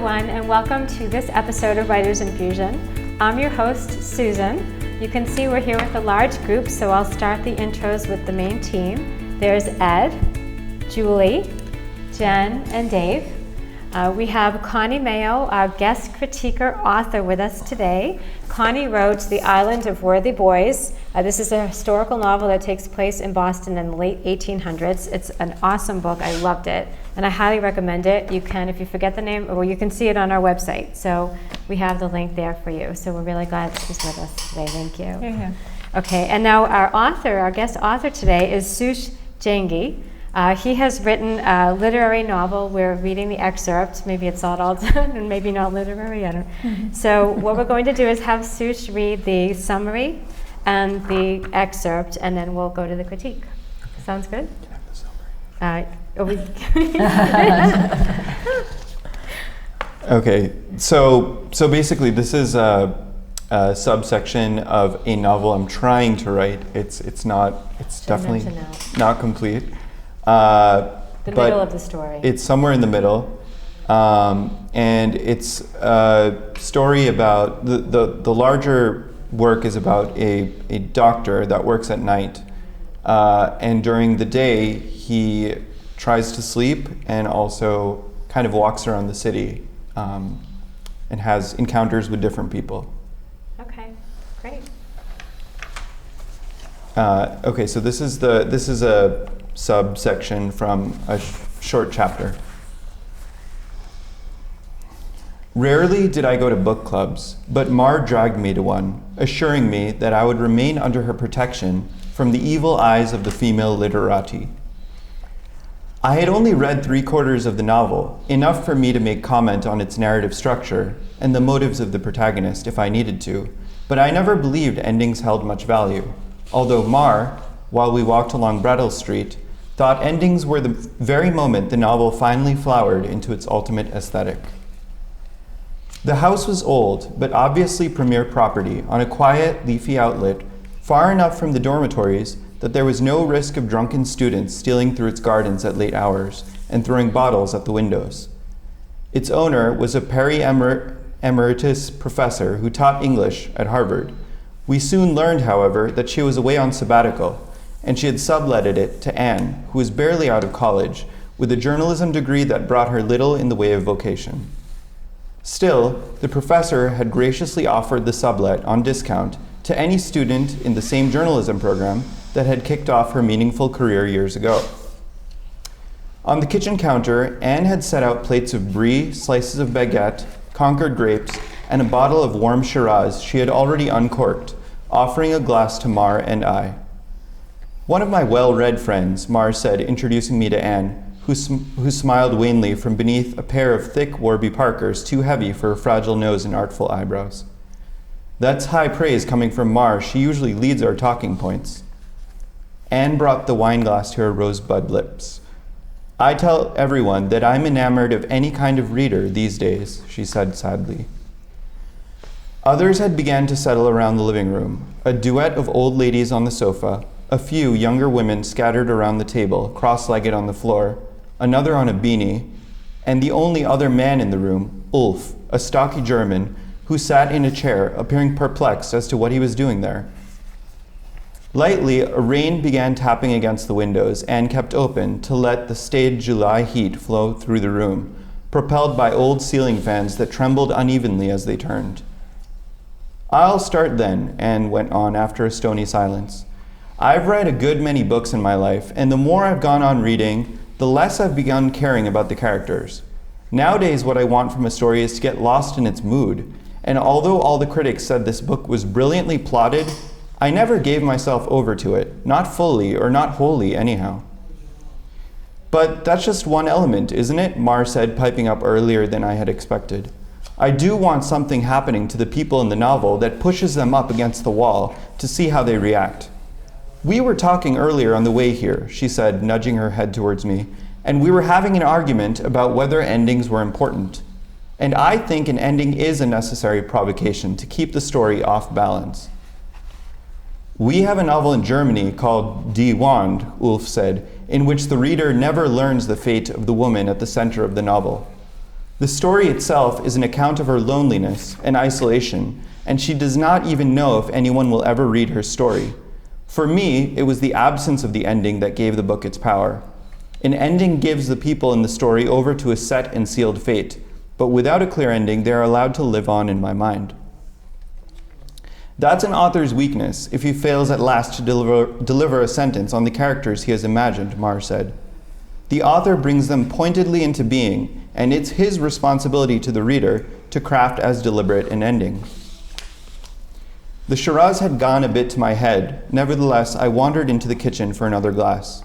everyone, and welcome to this episode of Writers Infusion. I'm your host, Susan. You can see we're here with a large group, so I'll start the intros with the main team. There's Ed, Julie, Jen, and Dave. We have Connie Mayo, our guest critiquer author, with us today. Connie wrote The Island of Worthy Boys. This is a historical novel that takes place in Boston in the late 1800s. It's an awesome book. I loved it, and I highly recommend it. You can, if you forget the name, or you can see it on our website. So we have the link there for you. So we're really glad that she's with us today. Thank you. Yeah. Okay, and now our guest author today is Sush Jangi. He has written a literary novel. We're reading the excerpt. Maybe it's not all done, and maybe not literary. I don't know. Mm-hmm. So what we're going to do is have Sush read the summary and the excerpt, and then we'll go to the critique. Okay. Sounds good? Can I have the summary? Okay, so basically this is a subsection of a novel I'm trying to write. It's definitely not complete. The middle of the story. It's somewhere in the middle, and it's a story about the larger work is about a doctor that works at night, and during the day he tries to sleep and also kind of walks around the city, and has encounters with different people. Okay, great. Okay, so this is a subsection from a short chapter. Rarely did I go to book clubs, but Mar dragged me to one, assuring me that I would remain under her protection from the evil eyes of the female literati. I had only read 3/4 of the novel, enough for me to make comment on its narrative structure and the motives of the protagonist if I needed to, but I never believed endings held much value, although Mar, while we walked along Brattle Street, thought endings were the very moment the novel finally flowered into its ultimate aesthetic. The house was old, but obviously premier property on a quiet, leafy outlet, far enough from the dormitories that there was no risk of drunken students stealing through its gardens at late hours and throwing bottles at the windows. Its owner was a emeritus professor who taught English at Harvard. We soon learned, however, that she was away on sabbatical, and she had subletted it to Anne, who was barely out of college, with a journalism degree that brought her little in the way of vocation. Still, the professor had graciously offered the sublet on discount to any student in the same journalism program that had kicked off her meaningful career years ago. On the kitchen counter, Anne had set out plates of brie, slices of baguette, Concord grapes, and a bottle of warm Shiraz she had already uncorked, offering a glass to Mar and I. One of my well-read friends, Mar said, introducing me to Anne, who smiled wanly from beneath a pair of thick Warby Parkers too heavy for her fragile nose and artful eyebrows. That's high praise coming from Mar. She usually leads our talking points. Anne brought the wine glass to her rosebud lips. I tell everyone that I'm enamored of any kind of reader these days, she said sadly. Others had begun to settle around the living room, a duet of old ladies on the sofa, a few younger women scattered around the table, cross-legged on the floor, another on a beanie, and the only other man in the room, Ulf, a stocky German, who sat in a chair, appearing perplexed as to what he was doing there. Lightly, a rain began tapping against the windows and kept open to let the staid July heat flow through the room, propelled by old ceiling fans that trembled unevenly as they turned. I'll start then, Anne went on after a stony silence. I've read a good many books in my life, and the more I've gone on reading, the less I've begun caring about the characters. Nowadays, what I want from a story is to get lost in its mood, and although all the critics said this book was brilliantly plotted, I never gave myself over to it, not fully or not wholly anyhow. But that's just one element, isn't it? Mar said, piping up earlier than I had expected. I do want something happening to the people in the novel that pushes them up against the wall to see how they react. We were talking earlier on the way here, she said, nudging her head towards me, and we were having an argument about whether endings were important. And I think an ending is a necessary provocation to keep the story off balance. We have a novel in Germany called Die Wand, Ulf said, in which the reader never learns the fate of the woman at the center of the novel. The story itself is an account of her loneliness and isolation, and she does not even know if anyone will ever read her story. For me, it was the absence of the ending that gave the book its power. An ending gives the people in the story over to a set and sealed fate, but without a clear ending, they are allowed to live on in my mind. That's an author's weakness if he fails at last to deliver a sentence on the characters he has imagined, Mar said. The author brings them pointedly into being, and it's his responsibility to the reader to craft as deliberate an ending. The Shiraz had gone a bit to my head. Nevertheless, I wandered into the kitchen for another glass.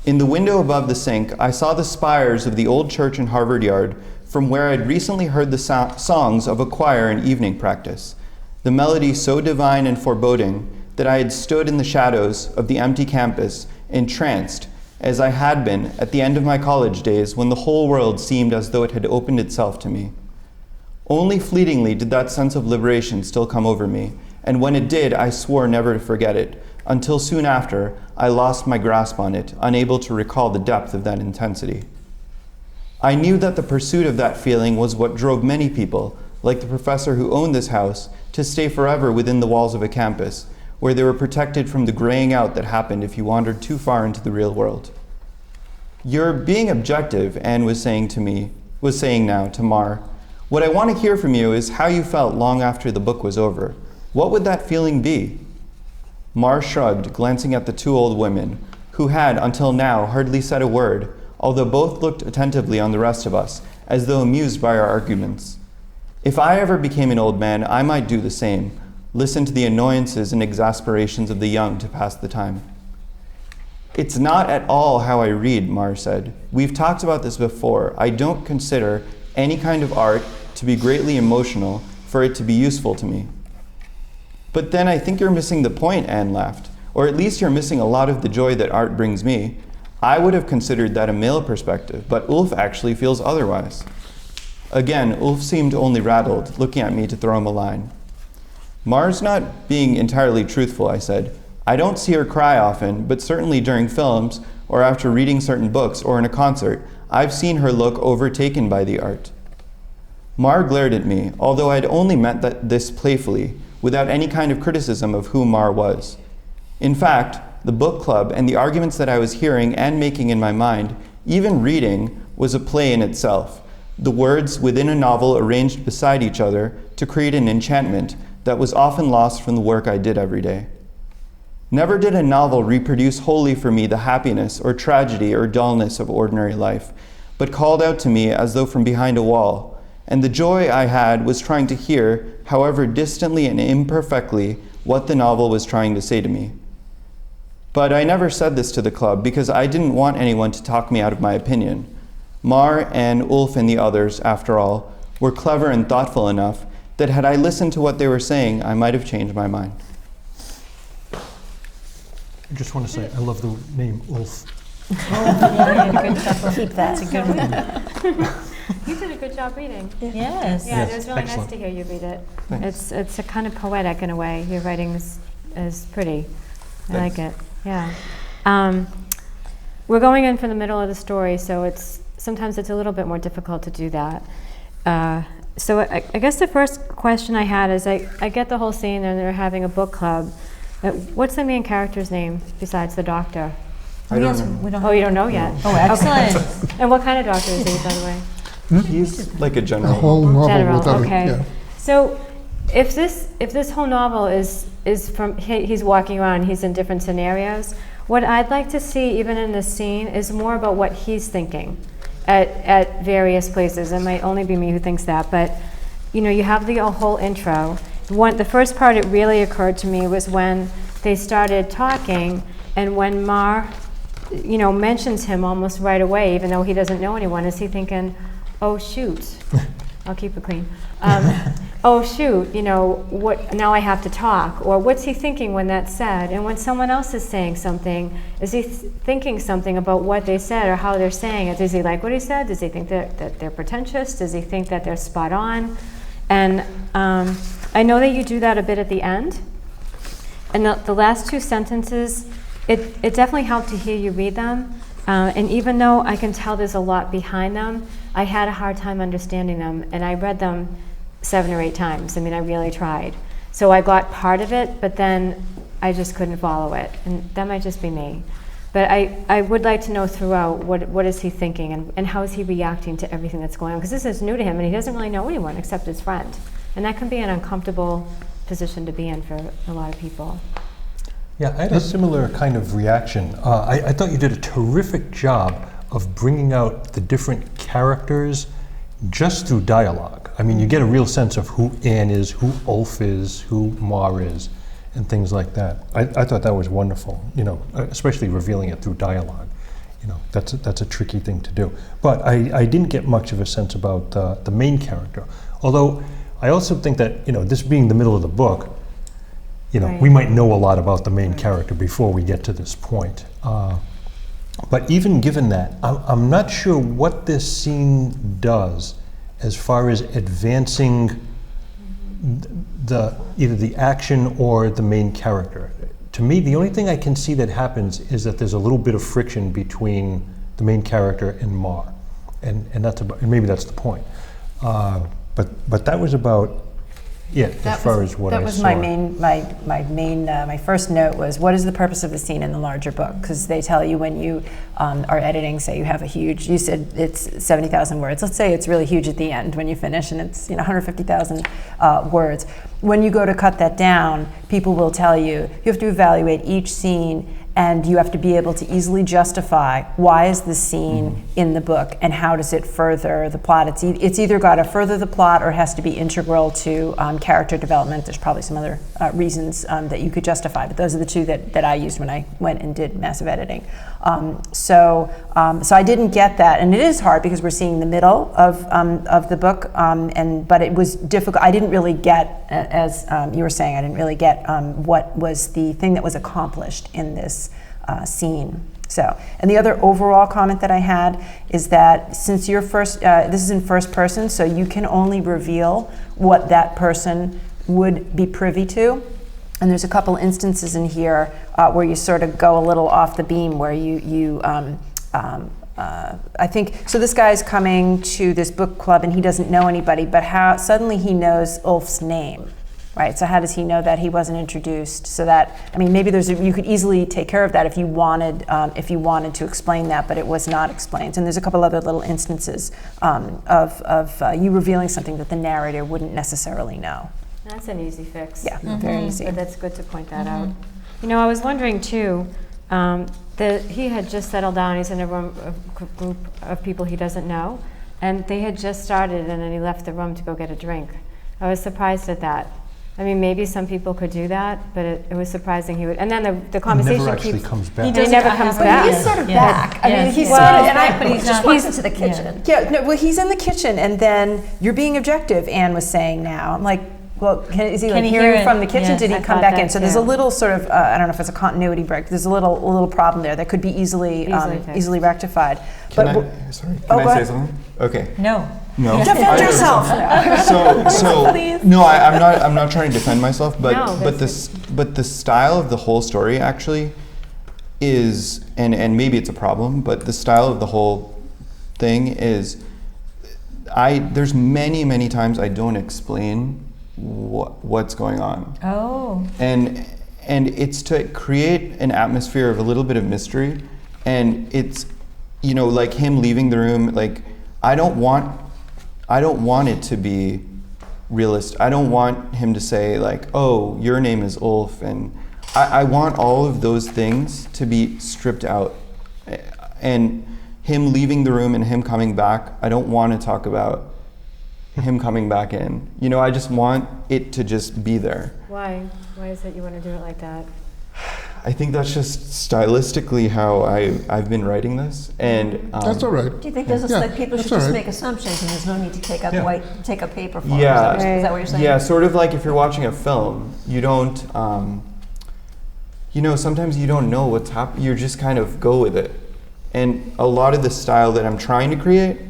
In the window above the sink, I saw the spires of the old church in Harvard Yard from where I'd recently heard the songs of a choir in evening practice, the melody so divine and foreboding that I had stood in the shadows of the empty campus, entranced, as I had been at the end of my college days when the whole world seemed as though it had opened itself to me. Only fleetingly did that sense of liberation still come over me, and when it did, I swore never to forget it, until soon after, I lost my grasp on it, unable to recall the depth of that intensity. I knew that the pursuit of that feeling was what drove many people, like the professor who owned this house, to stay forever within the walls of a campus, where they were protected from the graying out that happened if you wandered too far into the real world. "You're being objective," Anne was saying now to Mar. "What I want to hear from you is how you felt long after the book was over. What would that feeling be?" Mar shrugged, glancing at the two old women, who had, until now, hardly said a word, although both looked attentively on the rest of us, as though amused by our arguments. If I ever became an old man, I might do the same, listen to the annoyances and exasperations of the young to pass the time. "It's not at all how I read," Mar said. "We've talked about this before. I don't consider any kind of art to be greatly emotional for it to be useful to me." "But then I think you're missing the point," Anne laughed. "Or at least you're missing a lot of the joy that art brings me. I would have considered that a male perspective, but Ulf actually feels otherwise." Again, Ulf seemed only rattled, looking at me to throw him a line. "Mar's not being entirely truthful," I said. "I don't see her cry often, but certainly during films, or after reading certain books, or in a concert, I've seen her look overtaken by the art." Mar glared at me, although I had only meant this playfully, without any kind of criticism of who Mar was. In fact, the book club and the arguments that I was hearing and making in my mind, even reading, was a play in itself. The words within a novel arranged beside each other to create an enchantment that was often lost from the work I did every day. Never did a novel reproduce wholly for me the happiness or tragedy or dullness of ordinary life, but called out to me as though from behind a wall, and the joy I had was trying to hear, however distantly and imperfectly, what the novel was trying to say to me. But I never said this to the club because I didn't want anyone to talk me out of my opinion. Mar and Ulf and the others, after all, were clever and thoughtful enough that had I listened to what they were saying, I might have changed my mind. I just want to say, I love the name Ulf. Keep that. That's a good one. You did a good job reading. Yes. Yeah, Yes, it was really excellent. nice to hear you read it. Thanks. It's a kind of poetic in a way. Your writing is pretty. I like it. Yeah. We're going in from the middle of the story, so sometimes it's a little bit more difficult to do that. So I guess the first question I had is I get the whole scene and they're having a book club. What's the main character's name besides the doctor? I don't know. We don't Oh, you don't know yet? Oh, excellent. Okay. And what kind of doctor is he, by the way? He's like a The general. whole novel General, without okay. yeah. So if this whole novel is from he's walking around, he's in different scenarios, what I'd like to see even in this scene is more about what he's thinking at various places. It might only be me who thinks that, but you have the whole intro. The first part it really occurred to me was when they started talking and when Mar mentions him almost right away, even though he doesn't know anyone. Is he thinking, oh shoot, I'll keep it clean. Oh shoot, what? Now I have to talk. Or what's he thinking when that's said? And when someone else is saying something, is he thinking something about what they said or how they're saying it? Does he like what he said? Does he think that they're pretentious? Does he think that they're spot on? And I know that you do that a bit at the end. And the last two sentences, it definitely helped to hear you read them And even though I can tell there's a lot behind them, I had a hard time understanding them, and I read them 7 or 8 times. I mean, I really tried. So I got part of it, but then I just couldn't follow it, and that might just be me. But I would like to know throughout, what is he thinking, and how is he reacting to everything that's going on? Because this is new to him, and he doesn't really know anyone except his friend. And that can be an uncomfortable position to be in for a lot of people. Yeah, I had a similar kind of reaction. I thought you did a terrific job of bringing out the different characters just through dialogue. I mean, you get a real sense of who Anne is, who Ulf is, who Mar is, and things like that. I thought that was wonderful, especially revealing it through dialogue. That's a tricky thing to do. But I didn't get much of a sense about the main character. Although I also think that, this being the middle of the book, Right. we might know a lot about the main character before we get to this point. But even given that, I'm not sure what this scene does as far as advancing either the action or the main character. To me, the only thing I can see that happens is that there's a little bit of friction between the main character and Mar, and maybe that's the point. But that was about it as far as what I saw. That was my first note was, what is the purpose of the scene in the larger book? Because they tell you when you are editing, say you have you said it's 70,000 words. Let's say it's really huge at the end when you finish and it's 150,000 words. When you go to cut that down, people will tell you have to evaluate each scene, and you have to be able to easily justify why is this scene in the book and how does it further the plot. It's either got to further the plot or it has to be integral to character development. There's probably some other reasons that you could justify, but those are the two that I used when I went and did massive editing. So I didn't get that, and it is hard because we're seeing the middle of the book, but it was difficult. I didn't really get, as you were saying, I didn't really get what was the thing that was accomplished in this scene. So, and the other overall comment that I had is that since you're this is in first person, so you can only reveal what that person would be privy to. And there's a couple instances in here where you sort of go a little off the beam, where I think, so this guy's coming to this book club and he doesn't know anybody, but how suddenly he knows Ulf's name. Right, so how does he know that he wasn't introduced? So that, maybe you could easily take care of that if you wanted to explain that, but it was not explained. And there's a couple other little instances of you revealing something that the narrator wouldn't necessarily know. That's an easy fix. Yeah, very easy. But that's good to point that out. I was wondering too, that he had just settled down. He's in a group of people he doesn't know, and they had just started, and then he left the room to go get a drink. I was surprised at that. Maybe some people could do that, but it was surprising he would. And then the conversation He never actually comes back. He never comes back. But he is sort of back. He's but he's just walks into the kitchen. Yeah, no, well, he's in the kitchen, and then you're being objective, Anne was saying now. I'm like, well, is he hearing from the kitchen? Yes, Did he I come thought back that in? So there's a too. little sort of, I don't know if it's a continuity break, there's a little problem there that could be easily rectified. Can I say something? Okay. No. Defend yourself. No, I'm not trying to defend myself, but No, but the style of the whole story actually is, and maybe it's a problem, but the style of the whole thing is, there's many times I don't explain what's going on. Oh. And it's to create an atmosphere of a little bit of mystery, and it's like him leaving the room, like I don't want it to be realist. I don't want him to say like, oh, your name is Ulf, and I want all of those things to be stripped out. And him leaving the room and him coming back, I don't want to talk about him coming back in. I just want it to just be there. Why? Why is it you want to do it like that? I think that's just stylistically how I've been writing this, and that's all right. Do you think there's like people should just make assumptions and there's no need to take up paper for it? Yeah. Is that what you're saying? Yeah, sort of like if you're watching a film, you don't, sometimes you don't know what's happening. You just kind of go with it, and a lot of the style that I'm trying to create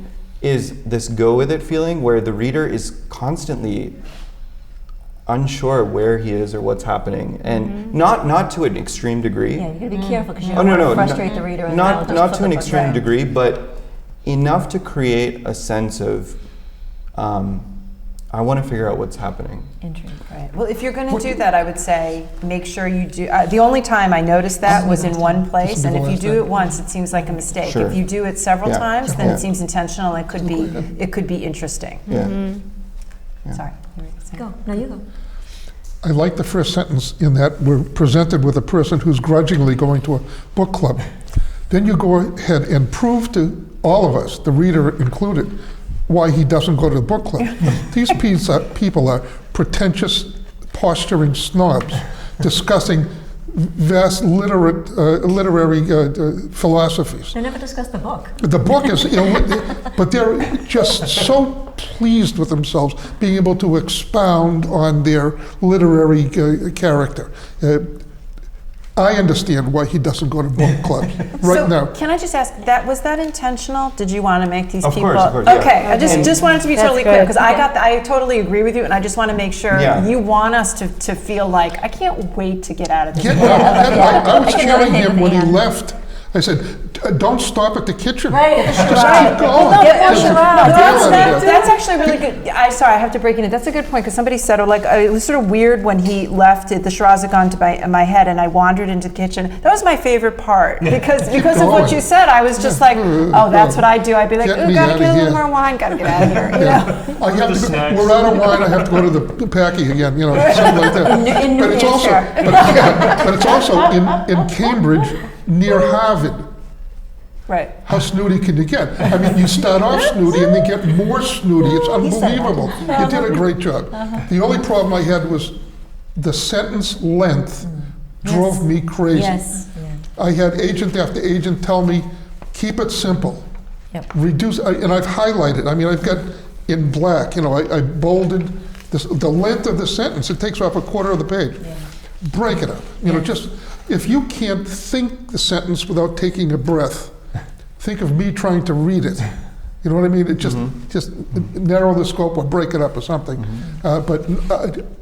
is this go with it feeling where the reader is constantly unsure where he is or what's happening, and not to an extreme degree. Yeah, you gotta be careful because you Oh, don't no, want to no, frustrate the reader. And Not they'll just to flip an the book. extreme Right. degree, but enough to create a sense of I want to figure out what's happening. Intrigue. Right. Well, if you're going to do that, I would say make sure you do. The only time I noticed that was in one place, and if you do it once, it seems like a mistake. Sure. If you do it several Yeah. times, then Yeah. it seems intentional. And it could be interesting. Yeah. Yeah. Sorry. You were saying. Go. No, you go. I like the first sentence in that we're presented with a person who's grudgingly going to a book club. Then you go ahead and prove to all of us, the reader included, why he doesn't go to the book club. These people are pretentious, posturing snobs discussing vast literary philosophies. They never discussed the book. The book is, but they're just so pleased with themselves being able to expound on their literary character. I understand why he doesn't go to book clubs right So, now. can I just ask, was that intentional? Did you want to make these Of people? course, yeah. Okay, I just wanted to be That's totally clear, good. because I totally agree with you, and I just want to make sure Yeah. you want us to feel like, I can't wait to get out of this. I was telling him when he left, I said, "Don't stop at the kitchen. Right. Just keep going." That's actually really good. Sorry, I have to break in. That's a good point, because somebody said, it was sort of weird when he left. The Shiraz had gone to my head, and I wandered into the kitchen. That was my favorite part, because of what you said. I was just like, oh, that's what I do. I'd be like, Get me gotta outta get a little here. more wine, gotta get out of here. You know? I have to go, we're out of wine. I have to go to the Packy again. Something like that. In New but it's also, Hampshire. but it's also in Cambridge near Harvard. Right. How snooty can you get? I mean, you start off snooty and then get more snooty. It's unbelievable. You did a great job. The only problem I had was the sentence length drove me crazy. Yes. Yeah. I had agent after agent tell me, keep it simple. Yep. Reduce, and I've highlighted. I mean, I've got in black, I bolded the length of the sentence. It takes off a quarter of the page. Yeah. Break it up. Just, if you can't think the sentence without taking a breath, think of me trying to read it. You know what I mean? It just narrow the scope or break it up or something. But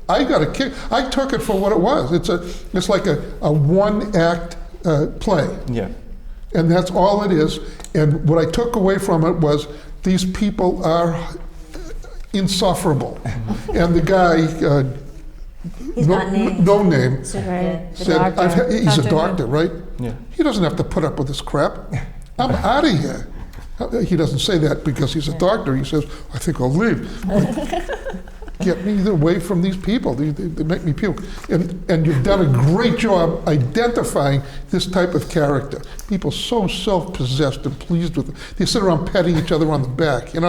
I got a kick. I took it for what it was. It's like a one-act play, Yeah. and that's all it is. And what I took away from it was these people are insufferable. And the guy, He's not named. no name, Right. Yeah. The said, doctor. he's a Dr. doctor, right? Yeah. He doesn't have to put up with this crap. I'm out of here. He doesn't say that because he's a doctor. He says, I think I'll leave. Get me away from these people. They make me puke. And you've done a great job identifying this type of character. People so self-possessed and pleased with it. They sit around patting each other on the back. It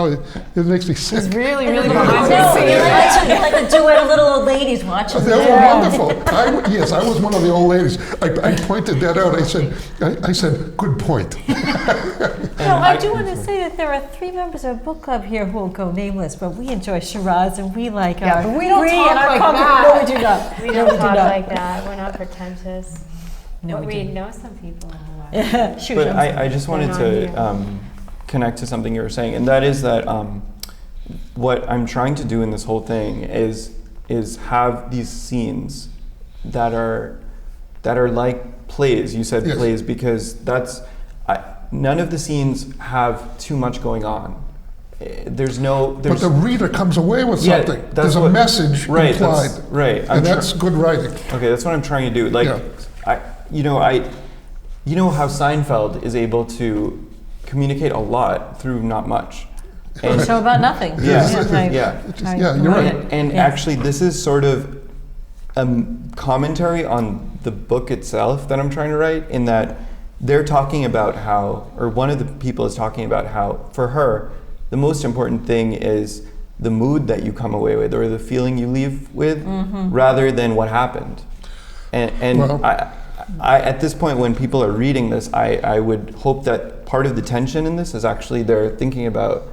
makes me sick. It's really, And really the behind little- the no, scenes. you're like a duet of little old ladies watching. They were wonderful. Yes, I was one of the old ladies. I pointed that out. I said, good point. No, I do want to say that there are 3 members of our book club here who will go nameless, but we enjoy Shiraz and we like Yeah, but we don't Brie talk and our like company. that. No, we do not. We No, don't we do talk not. like that. We're not pretentious. No, But we we do. know some people who are. Shoot, But I'm I just wanted They're to not connect to something you were saying, and that is that what I'm trying to do in this whole thing is have these scenes that are like plays. You said Yes. plays because none of the scenes have too much going on. There's But the reader comes away with Yeah, something. that's There's a what- message right, implied. that's right. And that's good writing. Okay, that's what I'm trying to do. Like, Yeah. you know how Seinfeld is able to communicate a lot through not much. a show about nothing. Yeah, Right. yeah. Yeah, you're right. And Yes. actually, this is sort of a commentary on the book itself that I'm trying to write, in that they're talking about how, or one of the people is talking about how, for her, the most important thing is the mood that you come away with, or the feeling you leave with, rather than what happened. And Well- I, at this point, when people are reading this, I would hope that part of the tension in this is actually they're thinking about,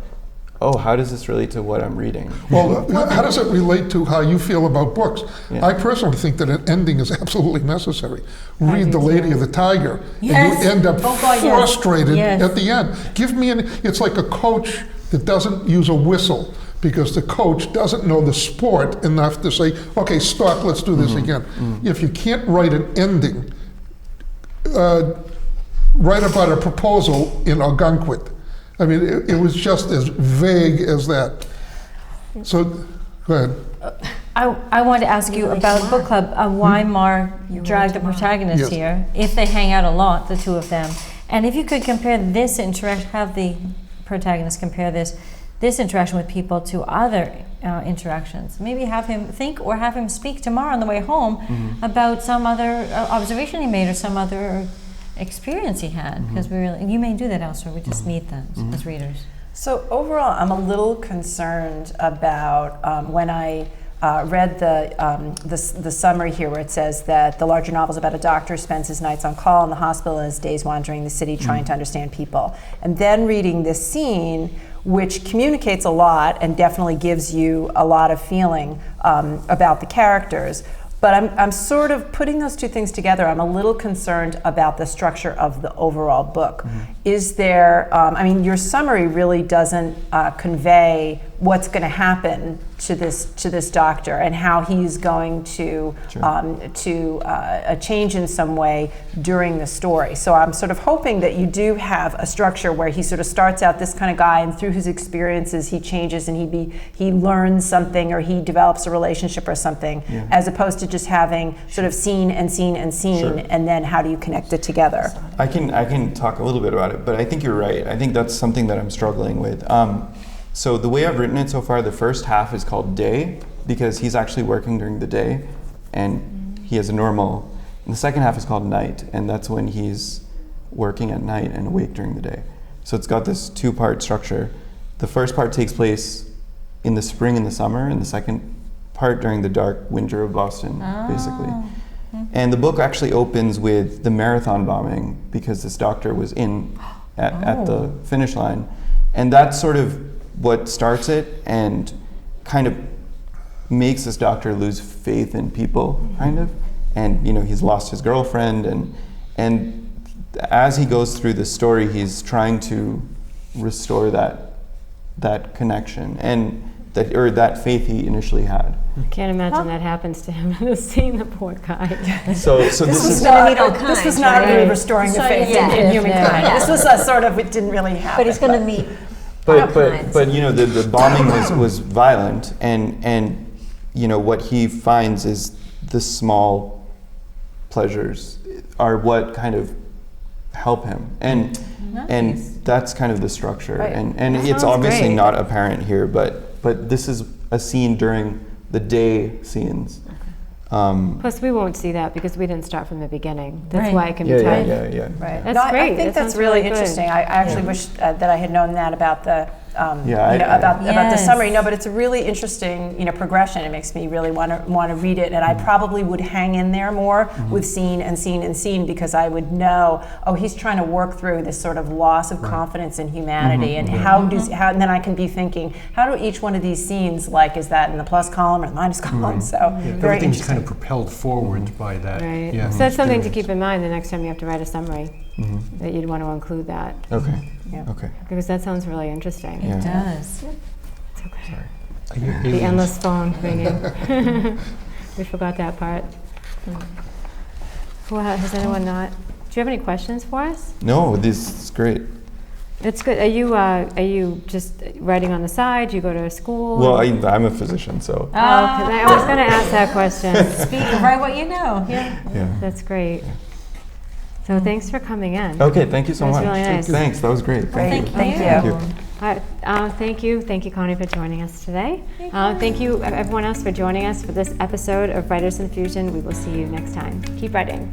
oh, how does this relate to what I'm reading? Well, how does it relate to how you feel about books? Yeah. I personally think that an ending is absolutely necessary. Read The Lady of the Tiger, Yes. and you end up Oh, God, yes. frustrated Yes. at the end. Give me it's like a coach that doesn't use a whistle because the coach doesn't know the sport enough to say, okay, stop, let's do this again. If you can't write an ending, write about a proposal in Algonquin. I mean, it was just as vague as that. So, go ahead. I want to ask you about book club, why Mar dragged the protagonist Yes. here, if they hang out a lot, the two of them. And if you could compare this interaction, have the protagonist compare this interaction with people to other interactions. Maybe have him think or have him speak tomorrow on the way home about some other observation he made or some other experience he had. Because you may do that elsewhere, we just need that as readers. So overall, I'm a little concerned about when I read the summary here, where it says that the larger novel is about a doctor who spends his nights on call in the hospital and his days wandering the city trying to understand people. And then reading this scene, which communicates a lot and definitely gives you a lot of feeling about the characters. But I'm sort of putting those two things together. I'm a little concerned about the structure of the overall book. Is there, I mean, your summary really doesn't convey what's going to happen to this doctor and how he's going to change in some way during the story. So I'm sort of hoping that you do have a structure where he sort of starts out this kind of guy, and through his experiences he changes and he learns something, or he develops a relationship or something, as opposed to just having sort of scene and scene and scene, and then how do you connect it together? I can talk a little bit about it, but I think you're right. I think that's something that I'm struggling with. So the way I've written it so far, the first half is called Day, because he's actually working during the day, and he has a normal. And the second half is called Night, and that's when he's working at night and awake during the day. So it's got this two-part structure. The first part takes place in the spring and the summer, and the second part during the dark winter of Boston, basically. And the book actually opens with the marathon bombing, because this doctor was at the finish line. And that's sort of what starts it and kind of makes this doctor lose faith in people, kind of. And he's lost his girlfriend, and as he goes through the story, he's trying to restore that connection and that faith he initially had. I can't imagine that happens to him in the scene, the poor guy. So this is This was not really restoring the faith in humankind. This was a sort of, it didn't really happen. But he's going to meet But the bombing was violent, and what he finds is the small pleasures are what kind of help him, and that's kind of the structure, Right. and That it's sounds obviously great. not apparent here, but this is a scene during the day scenes. Plus, we won't see that because we didn't start from the beginning. That's Right. why it can be Yeah. tough. Right. That's No, great. I think That that's sounds really really good. interesting. I actually wish that I had known that about the about the Yes. summary. No, but it's a really interesting progression. It makes me really want to read it, and I probably would hang in there more with scene and scene and scene, because I would know, he's trying to work through this sort of loss of confidence in humanity, and and then I can be thinking, how do each one of these scenes, like, is that in the plus column or the minus column? So very Everything's interesting. kind of propelled forward by that. Right. Yeah, So that's something to experience. keep in mind the next time you have to write a summary, that you'd want to include that, Okay. Yeah. Okay. because that sounds really interesting. Yeah. It does. It's okay. I hear The aliens. endless phone ringing. We forgot that part. Well, has anyone not? Do you have any questions for us? No, this is great. It's good. Are you just writing on the side? Do you go to a school? Well, I'm a physician, so I was going to ask that question. Speak, write what you know. Yeah. yeah. That's great. So thanks for coming in. Okay, thank you so That was much. really nice. Thanks, that was great. Great. Thank you. Thank you. Thank you. Thank you, Connie, for joining us today. Thank you, everyone else, for joining us for this episode of Writers Infusion. We will see you next time. Keep writing.